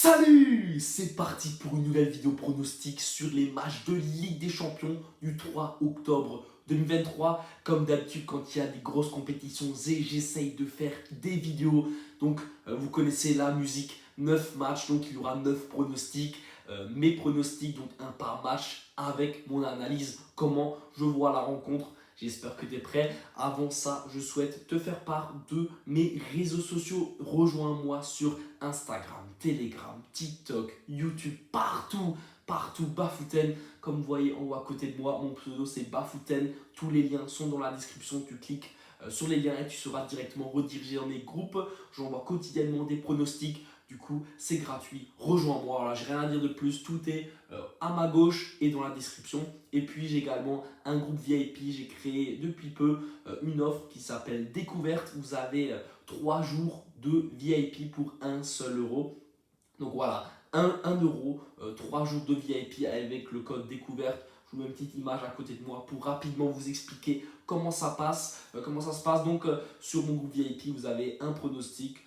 Salut! C'est parti pour une nouvelle vidéo pronostic sur les matchs de Ligue des Champions du 3 octobre 2023. Comme d'habitude, quand il y a des grosses compétitions, j'essaye de faire des vidéos. Donc, vous connaissez la musique, 9 matchs, donc il y aura 9 pronostics. Mes pronostics, donc un par match, avec mon analyse, comment je vois la rencontre. J'espère que tu es prêt. Avant ça, je souhaite te faire part de mes réseaux sociaux. Rejoins-moi sur Instagram, Telegram, TikTok, YouTube, partout, Bafouten. Comme vous voyez en haut à côté de moi, mon pseudo c'est Bafouten. Tous les liens sont dans la description. Tu cliques sur les liens et tu seras directement redirigé dans mes groupes. J'envoie quotidiennement des pronostics. Du coup, c'est gratuit. Rejoins-moi. Voilà, j'ai rien à dire de plus. Tout est à ma gauche et dans la description. Et puis, j'ai également un groupe VIP. J'ai créé depuis peu une offre qui s'appelle Découverte. Vous avez 3 jours de VIP pour 1 seul euro. Donc voilà, 1 euro, 3 jours de VIP avec le code Découverte. Je vous mets une petite image à côté de moi pour rapidement vous expliquer comment ça passe, comment ça se passe. Donc sur mon groupe VIP, vous avez un pronostic,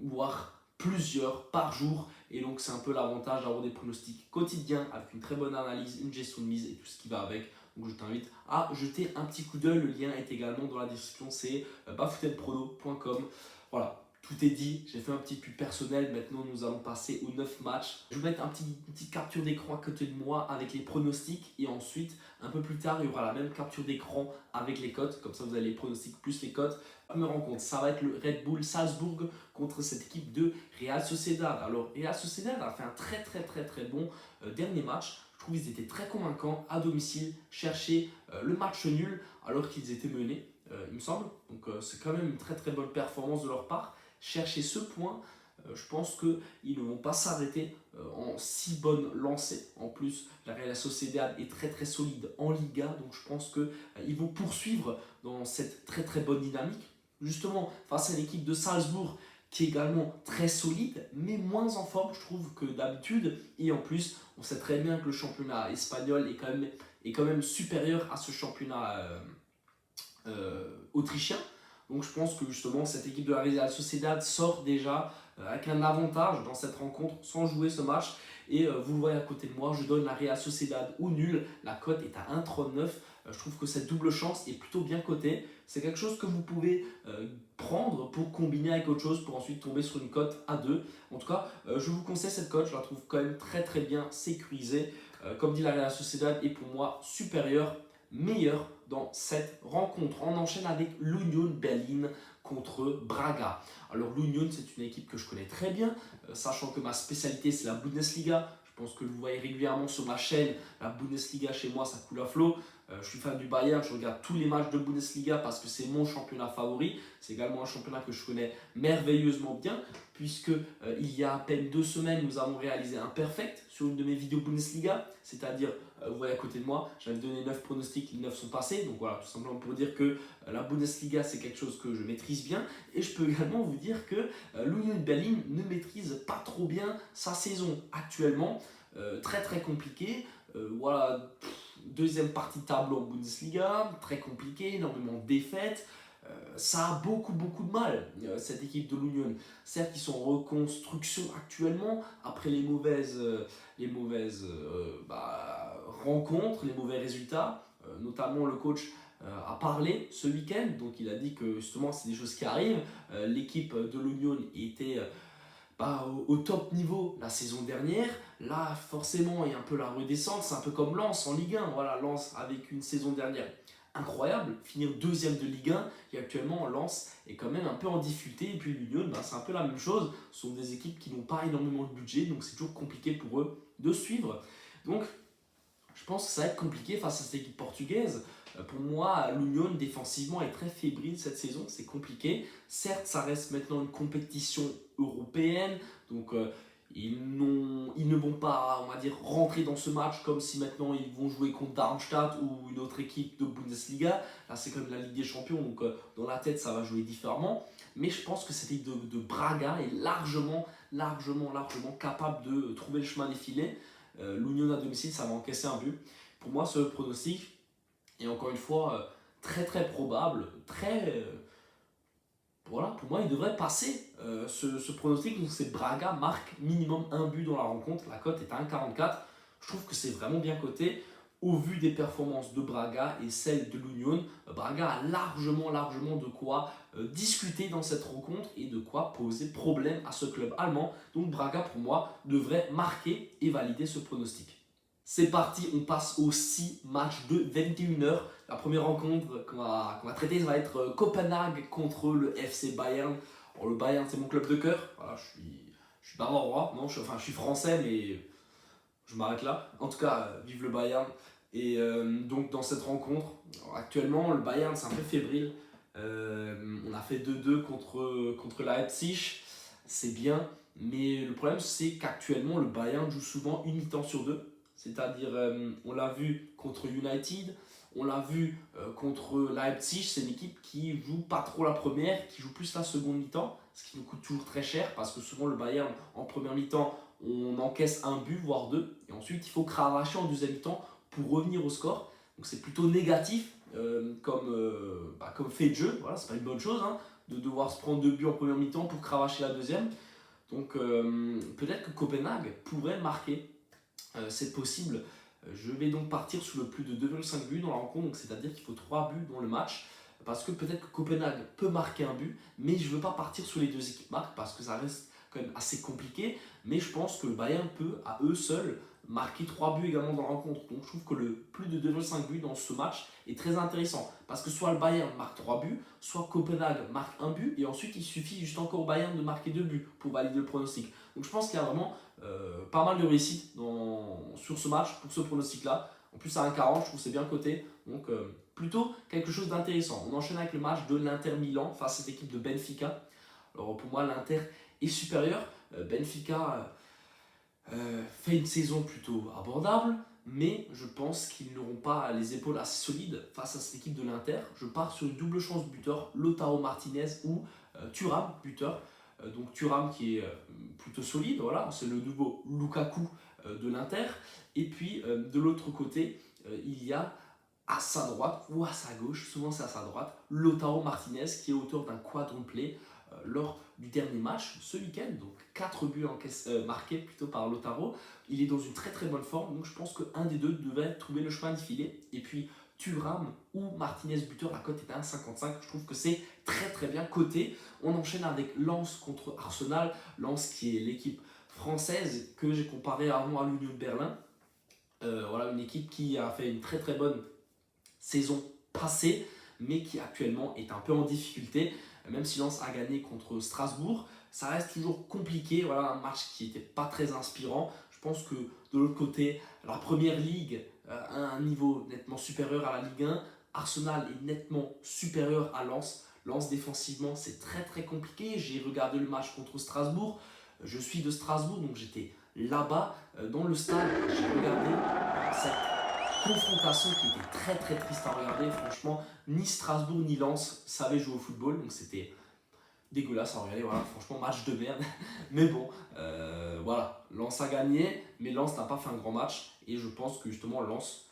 voire plusieurs par jour. Et donc c'est un peu l'avantage d'avoir des pronostics quotidiens avec une très bonne analyse, une gestion de mise et tout ce qui va avec. Donc je t'invite à jeter un petit coup d'œil. Le lien est également dans la description, c'est bafoutenprono.com. Voilà. Tout est dit, j'ai fait un petit pub personnel, maintenant nous allons passer aux 9 matchs. Je vais vous mettre une petite capture d'écran à côté de moi avec les pronostics et ensuite, un peu plus tard, il y aura la même capture d'écran avec les cotes. Comme ça, vous avez les pronostics plus les cotes. Première rencontre, ça va être le Red Bull Salzbourg contre cette équipe de Real Sociedad. Alors, Real Sociedad a fait un très bon dernier match. Je trouve qu'ils étaient très convaincants à domicile, chercher le match nul alors qu'ils étaient menés, il me semble. Donc, c'est quand même une très bonne performance de leur part. Chercher ce point, je pense qu'ils ne vont pas s'arrêter en si bonne lancée. En plus, la Real Sociedad est très solide en Liga, donc je pense qu'ils vont poursuivre dans cette très bonne dynamique. Justement, face à l'équipe de Salzbourg, qui est également très solide, mais moins en forme, je trouve, que d'habitude. Et en plus, on sait très bien que le championnat espagnol est quand même supérieur à ce championnat autrichien. Donc je pense que justement cette équipe de la Real Sociedad sort déjà avec un avantage dans cette rencontre sans jouer ce match. Et vous le voyez à côté de moi, je donne la Real Sociedad ou nul. La cote est à 1,39. Je trouve que cette double chance est plutôt bien cotée. C'est quelque chose que vous pouvez prendre pour combiner avec autre chose pour ensuite tomber sur une cote à 2. En tout cas, je vous conseille cette cote. Je la trouve quand même très bien sécurisée. Comme dit la Real Sociedad est pour moi supérieure, meilleur dans cette rencontre. On enchaîne avec l'Union Berlin contre Braga. Alors l'Union, c'est une équipe que je connais très bien, sachant que ma spécialité c'est la Bundesliga. Je pense que vous voyez régulièrement sur ma chaîne, la Bundesliga chez moi ça coule à flot. Je suis fan du Bayern, je regarde tous les matchs de Bundesliga parce que c'est mon championnat favori. C'est également un championnat que je connais merveilleusement bien, puisque il y a à peine 2 semaines, nous avons réalisé un perfect sur une de mes vidéos Bundesliga, c'est-à-dire, vous voyez à côté de moi, j'avais donné 9 pronostics, les 9 sont passés, donc voilà, tout simplement pour dire que la Bundesliga, c'est quelque chose que je maîtrise bien, et je peux également vous dire que l'Union Berlin ne maîtrise pas trop bien sa saison actuellement, très compliqué, voilà, deuxième partie de tableau en Bundesliga, très compliqué, énormément de défaites. Ça a beaucoup de mal, cette équipe de l'Union. Certes, ils sont en reconstruction actuellement, après les mauvaises rencontres, les mauvais résultats. Notamment, le coach a parlé ce week-end, donc il a dit que justement, c'est des choses qui arrivent. L'équipe de l'Union était au top niveau la saison dernière. Là, forcément, il y a un peu la redescente. C'est un peu comme Lens en Ligue 1. Voilà, Lens avec une saison dernière incroyable, finir deuxième de Ligue 1. Et actuellement, Lens est quand même un peu en difficulté. Et puis l'Union, c'est un peu la même chose. Ce sont des équipes qui n'ont pas énormément de budget, donc c'est toujours compliqué pour eux de suivre. Donc, je pense que ça va être compliqué face à cette équipe portugaise. Pour moi, l'Union défensivement est très fébrile cette saison, c'est compliqué. Certes, ça reste maintenant une compétition européenne, donc ils ne vont pas, on va dire, rentrer dans ce match comme si maintenant ils vont jouer contre Darmstadt ou une autre équipe de Bundesliga. Là, c'est comme la Ligue des Champions, donc dans la tête, ça va jouer différemment. Mais je pense que cette équipe de Braga est largement capable de trouver le chemin des filets. L'Union à domicile, ça va encaisser un but. Pour moi, ce pronostic est encore une fois très probable, voilà, pour moi, il devrait passer ce pronostic. Donc c'est Braga marque minimum un but dans la rencontre. La cote est à 1,44. Je trouve que c'est vraiment bien coté. Au vu des performances de Braga et celles de l'Union, Braga a largement de quoi discuter dans cette rencontre et de quoi poser problème à ce club allemand. Donc Braga, pour moi, devrait marquer et valider ce pronostic. C'est parti, on passe aux 6 matchs de 21h. La première rencontre qu'on va traiter, ça va être Copenhague contre le FC Bayern. Alors, le Bayern, c'est mon club de cœur. Voilà, je suis bavarois, non, je suis français, mais je m'arrête là. En tout cas, vive le Bayern. Et donc, dans cette rencontre, alors, actuellement, le Bayern, c'est un peu fébrile. On a fait 2-2 contre Leipzig. C'est bien, mais le problème, c'est qu'actuellement, le Bayern joue souvent une mi-temps sur deux. C'est-à-dire, on l'a vu contre United, on l'a vu contre Leipzig. C'est une équipe qui joue pas trop la première, qui joue plus la seconde mi-temps, ce qui nous coûte toujours très cher parce que souvent le Bayern en première mi-temps, on encaisse un but, voire deux, et ensuite il faut cravacher en deuxième mi-temps pour revenir au score. Donc c'est plutôt négatif comme fait de jeu. Voilà, c'est pas une bonne chose hein, de devoir se prendre deux buts en première mi-temps pour cravacher la deuxième. Donc peut-être que Copenhague pourrait marquer. C'est possible. Je vais donc partir sur le plus de 2,5 buts dans la rencontre, donc c'est-à-dire qu'il faut 3 buts dans le match, parce que peut-être que Copenhague peut marquer un but, mais je ne veux pas partir sur les deux équipes marques, parce que ça reste quand même assez compliqué, mais je pense que le Bayern peut, à eux seuls, marquer 3 buts également dans la rencontre. Donc je trouve que le plus de 2,5 buts dans ce match est très intéressant, parce que soit le Bayern marque 3 buts, soit Copenhague marque un but, et ensuite il suffit juste encore au Bayern de marquer 2 buts pour valider le pronostic. Donc je pense qu'il y a vraiment pas mal de réussite sur ce match pour ce pronostic là. En plus à 1,40 je trouve que c'est bien coté, donc plutôt quelque chose d'intéressant. On enchaîne avec le match de l'Inter Milan face à cette équipe de Benfica. Alors pour moi l'Inter est supérieur. Benfica fait une saison plutôt abordable, mais je pense qu'ils n'auront pas les épaules assez solides face à cette équipe de l'Inter. Je pars sur une double chance buteur, Lautaro Martinez ou Thuram buteur. Donc Thuram qui est plutôt solide, voilà, c'est le nouveau Lukaku de l'Inter. Et puis de l'autre côté, il y a à sa droite ou à sa gauche, souvent c'est à sa droite, Lautaro Martinez qui est auteur d'un quadruplé lors du dernier match ce week-end. Donc 4 buts marqués plutôt par Lautaro. Il est dans une très bonne forme, donc je pense qu'un des deux devait trouver le chemin d'y filer. Et puis Thuram ou Martinez buteur, la cote est à 1,55. Je trouve que c'est très bien coté. On enchaîne avec Lens contre Arsenal. Lens qui est l'équipe française que j'ai comparée avant à l'Union de Berlin. Voilà, une équipe qui a fait une très bonne saison passée, mais qui actuellement est un peu en difficulté. Même si Lens a gagné contre Strasbourg, ça reste toujours compliqué. Voilà, un match qui n'était pas très inspirant. Je pense que de l'autre côté, la première ligue a un niveau nettement supérieur à la Ligue 1. Arsenal est nettement supérieur à Lens. Lens défensivement, c'est très compliqué. J'ai regardé le match contre Strasbourg. Je suis de Strasbourg, donc j'étais là-bas dans le stade. J'ai regardé cette confrontation qui était très triste à regarder. Franchement, ni Strasbourg ni Lens savaient jouer au football, donc c'était dégueulasse à regarder. Voilà, franchement, match de merde. Mais bon, voilà, Lens a gagné, mais Lens n'a pas fait un grand match. Et je pense que justement, Lens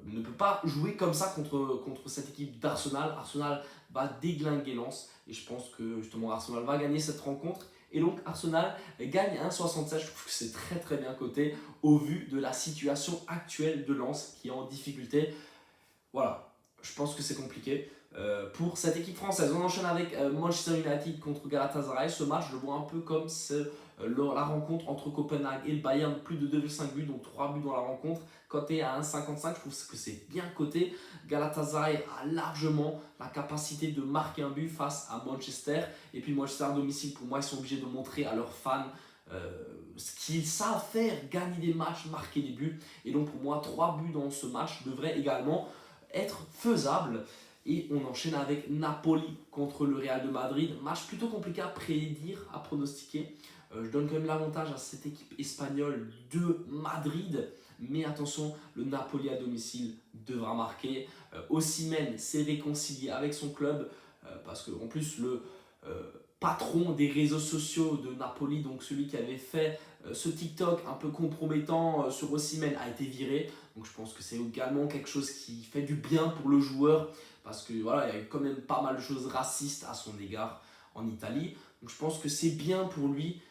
ne peut pas jouer comme ça contre cette équipe d'Arsenal. Arsenal va déglinguer Lens. Et je pense que justement, Arsenal va gagner cette rencontre. Et donc Arsenal gagne 1,67. Je trouve que c'est très bien coté au vu de la situation actuelle de Lens qui est en difficulté. Voilà, je pense que c'est compliqué pour cette équipe française. On enchaîne avec Manchester United contre Galatasaray. Ce match, je le vois un peu comme la rencontre entre Copenhague et le Bayern. Plus de 2,5 buts, donc 3 buts dans la rencontre. Coté à 1,55, je trouve que c'est bien coté. Galatasaray a largement la capacité de marquer un but face à Manchester. Et puis Manchester à domicile, pour moi, ils sont obligés de montrer à leurs fans ce qu'ils savent faire, gagner des matchs, marquer des buts. Et donc pour moi, 3 buts dans ce match devraient également être faisable. Et on enchaîne avec Napoli contre le Real de Madrid. Match plutôt compliqué à prédire, à pronostiquer. Je donne quand même l'avantage à cette équipe espagnole de Madrid. Mais attention, le Napoli à domicile devra marquer. Osimhen s'est réconcilié avec son club. Parce qu'en plus, le patron des réseaux sociaux de Napoli, donc celui qui avait fait ce TikTok un peu compromettant sur Osimhen, a été viré. Donc je pense que c'est également quelque chose qui fait du bien pour le joueur, parce que voilà, il y a eu quand même pas mal de choses racistes à son égard. en Italie. Donc je pense que c'est bien pour lui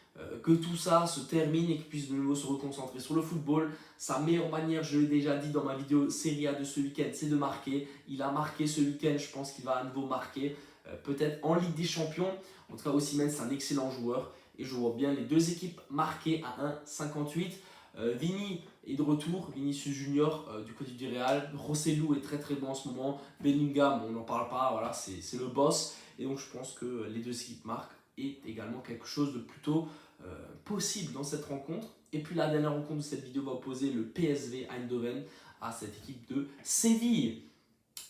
que tout ça se termine et qu'il puisse de nouveau se reconcentrer sur le football. Sa meilleure manière, je l'ai déjà dit dans ma vidéo Serie A de ce week-end, c'est de marquer. Il a marqué ce week-end, je pense qu'il va à nouveau marquer. Peut-être en Ligue des Champions. En tout cas, Osimhen, c'est un excellent joueur. Et je vois bien les deux équipes marquées à 1,58. Vini est de retour, Vinicius Junior du côté du Real. Rossellou est très très bon en ce moment. Bellingham, on n'en parle pas, voilà, c'est le boss. Et donc je pense que les deux équipes marquent est également quelque chose de plutôt possible dans cette rencontre. Et puis la dernière rencontre de cette vidéo va opposer le PSV Eindhoven à cette équipe de Séville.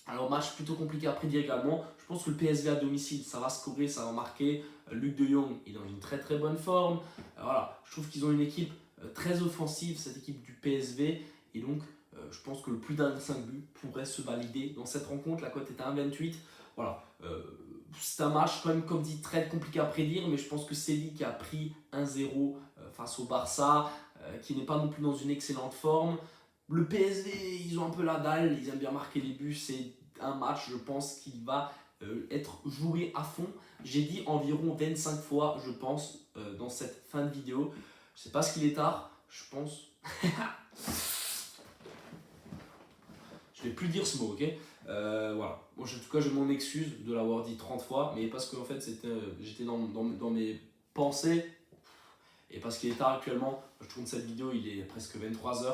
Alors match plutôt compliqué à prédire également. Je pense que le PSV à domicile, ça va scorer, ça va marquer. Luc de Jong est dans une très très bonne forme. Voilà, je trouve qu'ils ont une équipe très offensive, cette équipe du PSV. Et donc, je pense que le plus d'un 5 buts pourrait se valider dans cette rencontre. La cote est à 1,28. Voilà, c'est un match quand même, comme dit, très compliqué à prédire. Mais je pense que Séville qui a pris 1-0 face au Barça, qui n'est pas non plus dans une excellente forme. Le PSV, ils ont un peu la dalle, ils aiment bien marquer les buts. C'est un match, je pense, qui va être joué à fond. J'ai dit environ 25 fois, je pense, dans cette fin de vidéo. Je sais pas ce qu'il est tard, je pense. Je vais plus dire ce mot, ok. Voilà. Bon, en tout cas, je m'en excuse de l'avoir dit 30 fois, mais parce que en fait, j'étais dans mes pensées. Et parce qu'il est tard actuellement, je tourne cette vidéo, il est presque 23h.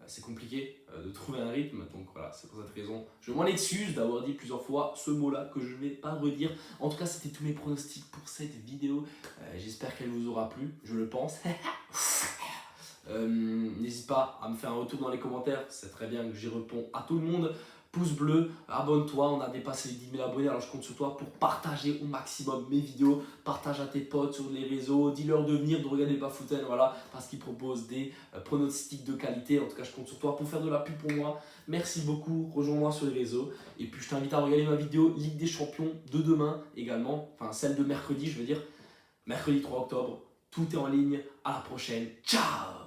C'est compliqué de trouver un rythme, donc voilà, c'est pour cette raison. Je m'en excuse d'avoir dit plusieurs fois ce mot-là que je ne vais pas redire. En tout cas, c'était tous mes pronostics pour cette vidéo. J'espère qu'elle vous aura plu, je le pense. N'hésite pas à me faire un retour dans les commentaires, c'est très bien que j'y réponds à tout le monde. Pouce bleu, abonne-toi, on a dépassé les 10 000 abonnés, alors je compte sur toi pour partager au maximum mes vidéos. Partage à tes potes sur les réseaux, dis-leur de venir de regarder Bafouten, voilà, parce qu'ils proposent des pronostics de qualité. En tout cas, je compte sur toi pour faire de la pub pour moi. Merci beaucoup, rejoins-moi sur les réseaux. Et puis je t'invite à regarder ma vidéo Ligue des Champions de demain également, enfin celle de mercredi, je veux dire, mercredi 3 octobre. Tout est en ligne, à la prochaine, ciao!